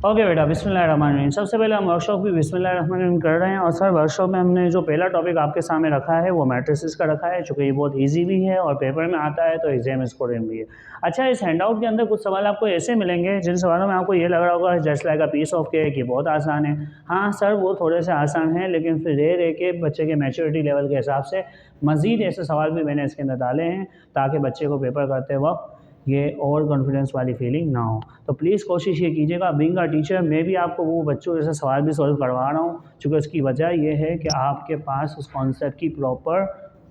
Okay बेटा, बिस्मिल्लाहिर्रहमानिर्रहीम। सबसे पहले हम वर्कशॉप भी बिस्मिल्लाहिर्रहमानिर्रहीम कर रहे हैं। और सर वर्कशॉप में हमने जो पहला टॉपिक आपके सामने रखा है वो मैट्रिसेस का रखा है, चूँकि ये बहुत इजी भी है और पेपर में आता है तो एग्जाम स्कोरिंग भी है। अच्छा, इस हैंडआउट के अंदर कुछ सवाल आपको ऐसे मिलेंगे जिन सवालों में आपको ये लग रहा होगा just like a piece of cake, ये बहुत आसान है। हाँ सर, वो थोड़े से आसान हैं, लेकिन फिर धीरे धीरे के बच्चे के मैच्योरिटी लेवल के हिसाब से मज़ीद ऐसे सवाल भी मैंने इसके अंदर डाले हैं ताकि बच्चे को पेपर करते वक्त ये ओवर कॉन्फिडेंस वाली फीलिंग ना हो। तो प्लीज़ कोशिश ये कीजिएगा, बीइंग अ टीचर मैं भी आपको वो बच्चों जैसे सवाल भी सॉल्व करवा रहा हूँ, चूँकि उसकी वजह ये है कि आपके पास उस कॉन्सेप्ट की प्रॉपर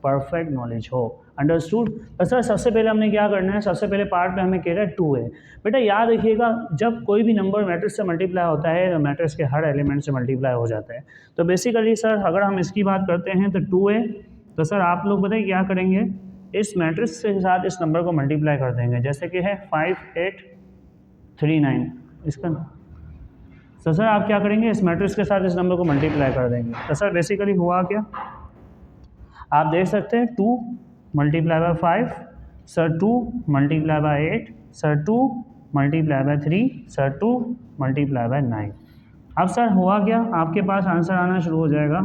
परफेक्ट नॉलेज हो। अंडरस्टूड? तो सर सबसे पहले हमने क्या करना है, सबसे पहले पार्ट में हमें कह रहा है 2 है। बेटा याद रखिएगा, जब कोई भी नंबर मैट्रिक्स से मल्टीप्लाई होता है तो मैट्रिक्स के हर एलिमेंट से मल्टीप्लाई हो जाता है। तो बेसिकली सर अगर हम इसकी बात करते हैं तो 2 है। तो सर आप लोग बताइए क्या करेंगे, इस मैट्रिक्स के साथ इस नंबर को मल्टीप्लाई कर देंगे, जैसे कि है 5839 इसका। तो सर आप क्या करेंगे, इस मैट्रिक्स के साथ इस नंबर को मल्टीप्लाई कर देंगे। तो सर बेसिकली हुआ क्या, आप देख सकते हैं 2 multiply by 5, sir 2 multiply by 8, sir 2 multiply by 3, sir 2 multiply by 9। अब सर हुआ क्या, आपके पास आंसर आना शुरू हो जाएगा।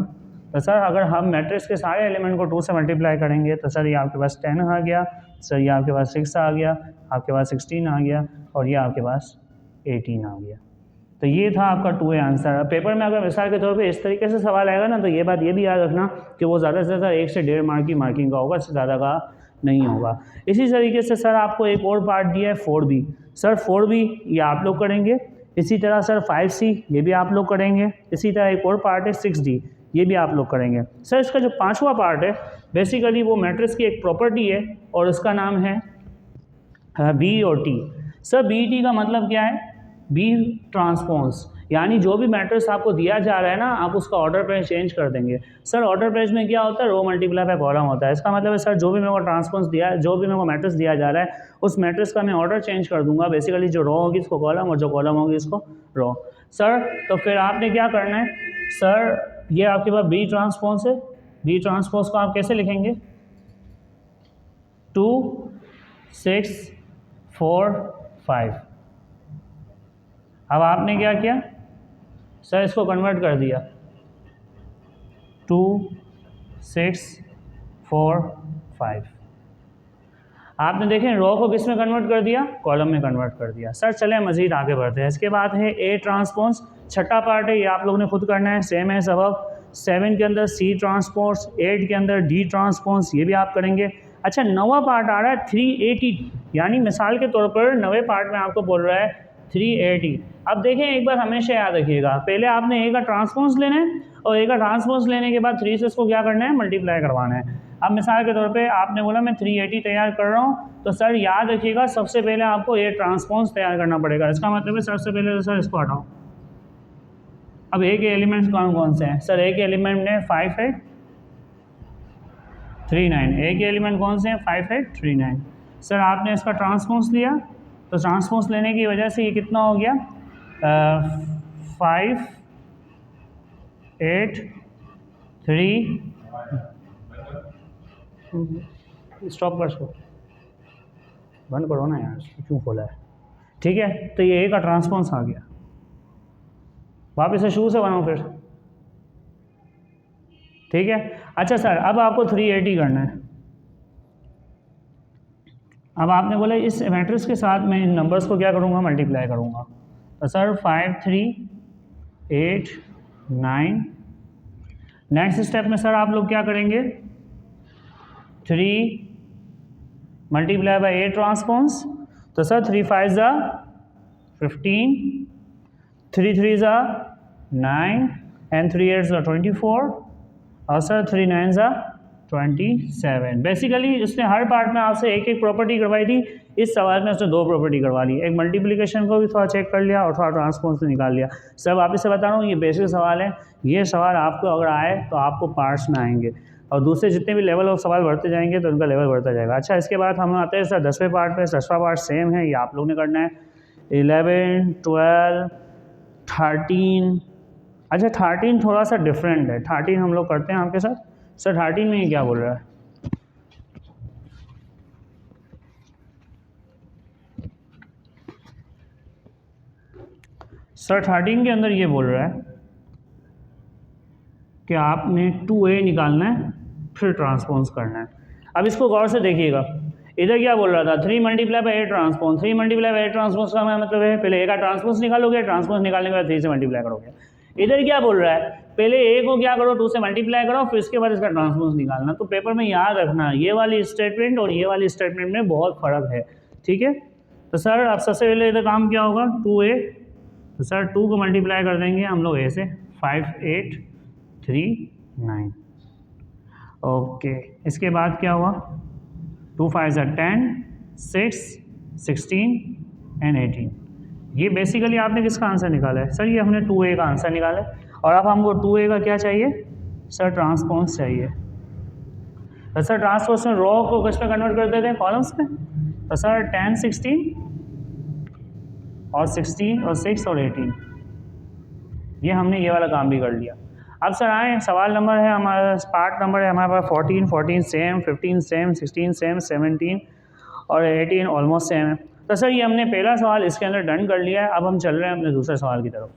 तो सर अगर हम मैट्रिक्स के सारे एलिमेंट को 2 से मल्टीप्लाई करेंगे तो सर ये आपके पास 10 आ गया, सर ये आपके पास 6 आ गया, आपके पास 16 आ गया और ये आपके पास 18 आ गया। तो ये था आपका 2A आंसर। पेपर में अगर मिसाल के तौर पे इस तरीके से सवाल आएगा ना, तो ये बात ये भी याद रखना कि वो ज़्यादा से ज़्यादा 1 से 1.5 मार्क की मार्किंग का होगा, इससे ज़्यादा का नहीं होगा। इसी तरीके से सर आपको एक और पार्ट दिया है 4B। सर 4B ये आप लोग करेंगे। इसी तरह सर 5C ये भी आप लोग करेंगे। इसी तरह एक और पार्ट है 6D, ये भी आप लोग करेंगे। सर इसका जो 5वां पार्ट है बेसिकली वो मैट्रिक्स की एक प्रॉपर्टी है और उसका नाम है बी और टी। सर बी टी का मतलब क्या है, बी ट्रांसपोज, यानी जो भी मैट्रिक्स आपको दिया जा रहा है ना, आप उसका ऑर्डर पेज चेंज कर देंगे। सर ऑर्डर पेज में क्या होता है, रो मल्टीप्लाई बाय कॉलम होता है। इसका मतलब है सर जो भी मेरे को ट्रांसपोज दिया, जो भी मेरे को मैट्रिक्स दिया जा रहा है उस मैट्रिक्स का मैं ऑर्डर चेंज कर दूंगा। बेसिकली जो रो होगी इसको कॉलम और जो कॉलम होगी इसको रो। सर तो फिर आपने क्या करना है, सर ये आपके पास बी ट्रांसपोज है, बी ट्रांसपोज को आप कैसे लिखेंगे, 2 6 4 5। अब आपने क्या किया, सर इसको कन्वर्ट कर दिया 2 6 4 5। आपने देखें रो को किस में कन्वर्ट कर दिया, कॉलम में कन्वर्ट कर दिया। सर चलें मज़ीद आगे बढ़ते हैं। इसके बाद है ए ट्रांसपोज, छठा पार्ट है, ये आप लोगों ने खुद करना है, सेम है सबक। 7 के अंदर सी ट्रांसपोज, 8 के अंदर डी ट्रांसपोज, ये भी आप करेंगे। अच्छा 9वां पार्ट आ रहा है 380, यानी मिसाल के तौर पर 9वें पार्ट में आपको बोल रहा है 380। अब देखें एक बार हमेशा याद रखिएगा, पहले आपने ए का ट्रांसपोज लेना है और ए का ट्रांसपोज लेने के बाद 3 से इसको क्या करना है, मल्टीप्लाई करवाना है। अब मिसाल के तौर पे आपने बोला मैं 380 तैयार कर रहा हूँ, तो सर याद रखिएगा सबसे पहले आपको ए ट्रांसपोज तैयार करना पड़ेगा। इसका मतलब है सबसे पहले तो सर इसको हटाओ। अब ए के एलिमेंट्स कौन कौन से हैं, सर ए के एलिमेंट में 5 8 3 9, ए के एलिमेंट कौन से हैं, 5 8 3 9। सर आपने इसका ट्रांसपोज लिया, तो ट्रांसपोज लेने की वजह से ये कितना हो गया, 5 8 3। स्टॉप कर, इसको बंद करो ना यार, क्यों खोला है। ठीक है, तो ये ए का ट्रांसपोज आ गया। वापस से शुरू से बनाओ फिर, ठीक है। अच्छा सर अब आपको 380 करना है। अब आपने बोला इस मैट्रिक्स के साथ मैं इन नंबर्स को क्या करूँगा, मल्टीप्लाई करूँगा। तो सर 5 3 8 9। नेक्स्ट स्टेप में सर आप लोग क्या करेंगे, 3 मल्टीप्लाई बाय 8 ट्रांसपोज। तो सर 3 5 ज़ा 15, 3 3 ज़ा 9 एंड 3 8 ज़ा 24 और सर 3 9 ज़ा 27। बेसिकली उसने हर पार्ट में आपसे एक एक प्रॉपर्टी करवाई थी, इस सवाल में उसने 2 प्रॉपर्टी करवा ली, एक मल्टीप्लिकेशन को भी थोड़ा चेक कर लिया और थोड़ा ट्रांसपोज से निकाल लिया। सर वापस से बता रहा हूँ ये बेसिक सवाल है, ये सवाल आपको अगर आए तो आपको पार्ट्स में आएंगे और दूसरे जितने भी लेवल ऑफ सवाल बढ़ते जाएंगे तो उनका लेवल बढ़ता जाएगा। अच्छा इसके बाद हम आते हैं सर 10वें पार्ट पे। 10वां पार्ट सेम है, ये आप लोग ने करना है 11 12 13। अच्छा 13 थोड़ा सा डिफरेंट है, 13 हम लोग करते हैं आपके साथ। सर 13 में ये क्या बोल रहा है, सर 13 के अंदर ये बोल रहा है कि आपने 2a निकालना है फिर ट्रांसपोज करना है। अब इसको गौर से देखिएगा, इधर क्या बोल रहा था 3 multiply by A transpose, 3 multiply by A transpose का मतलब है पहले ए का ट्रांसपोज निकालोगे, ट्रांसपोज निकालने के बाद 3 से मल्टीप्लाई करोगे। इधर क्या बोल रहा है पहले ए को क्या करो 2 से मल्टीप्लाई करो फिर इसके बाद इसका ट्रांसपोज निकालना। तो पेपर में याद रखना ये वाली स्टेटमेंट और ये वाली स्टेटमेंट में बहुत फ़र्क है, ठीक है। तो सर अब सबसे पहले इधर काम क्या होगा 2a, तो सर 2 को मल्टीप्लाई कर देंगे हम लोग ए से 5 8 3 9। ओके, इसके बाद क्या हुआ 2 5 10 6 16 एंड 18। ये बेसिकली आपने किसका आंसर निकाला है सर, ये हमने 2a का आंसर निकाला है। और अब हमको 2a का क्या चाहिए सर ट्रांसपोज चाहिए। तो सर ट्रांसपोज में रो को किस में कन्वर्ट कर देते हैं कॉलम्स में। तो सर 10 16 और 16 और 6 और 18, ये हमने ये वाला काम भी कर लिया। अब सर आए सवाल नंबर है हमारा, पार्ट नंबर है हमारे पास 14 14 सेम, 15 सेम, 16 सेम, 17 और 18 ऑलमोस्ट सेम है। तो सर ये हमने पहला सवाल इसके अंदर डन कर लिया है। अब हम चल रहे हैं अपने दूसरे सवाल की तरफ।